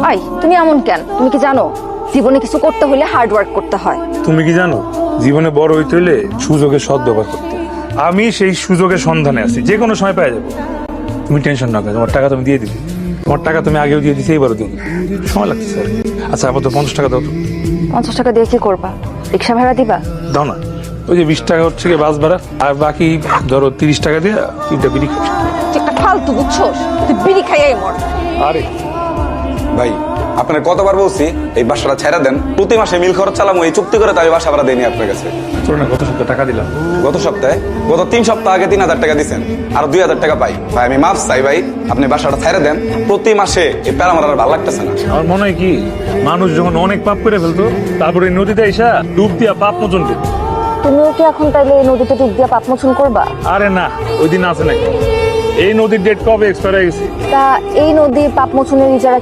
I তুমি এমন কেন? তুমি কি জানো জীবনে কিছু করতে হলে হার্ড ওয়ার্ক করতে হয়? তুমি কি জানো জীবনে বড় হইতে হলে সুযোগের সদ্ব্যবহার করতে হয়। আমি সেই সুযোগের সন্ধানে আছি, যে কোনো সময় পেয়ে যাবো। তুমি টেনশন না করো, তোমার টাকা তুমি দিয়ে দিবে। তোমার টাকা তুমি আগেও দিয়ে দিছি, এইবারও দিয়ে দিবে। সময় লাগছে স্যার। আচ্ছা আপাতত 50 টাকা দাও তো। 50 টাকা দিয়ে কি করবা? রিক্সা ভাড়া দিবা? দাও না, ওই যে 20 টাকা হচ্ছে গিয়ে বাস ভাড়া, আর বাকি ধরো 30 টাকা দিয়ে 3টা বিড়ি খাও। তুই একটা ফালতু বুঝছোস, তুই বিড়ি খাইয়াই মর। আরে ভাই আপনার কতবার বলছি এই বাসাটা ছেড়ে দেন, প্রতি মাসে মিল খরচ চালামো, এই চুক্তি করে তাই বাসা ভাড়া দেয়নি আপনার কাছে। চলো না, গত সপ্তাহে টাকা দিলাম। গত 3 সপ্তাহ আগে 3000 টাকা দিচ্ছেন, আর 2000 টাকা পাই। ভাই আমি মাফ চাই ভাই, আপনি বাসাটা ছেড়ে দেন। প্রতি মাসে এই প্যারা মারার ভালো লাগতেছে না। আমার মনে হয় কি, মানুষ যখন অনেক পাপ করে ফেলতো, তারপরে এই নদীতে এসা ডুব দিয়া পাপ মোচন দিত। তুমিও কি এখন তাইলে এই নদীতে ডুব দিয়ে পাপ মোচন করবা? আরে না, ওই দিন আছে নাকি? এই নদীর ডেট কবে এক্সপায়ার হয়ে গেছে? তা এই নদী পাপ মোচনের ইজারা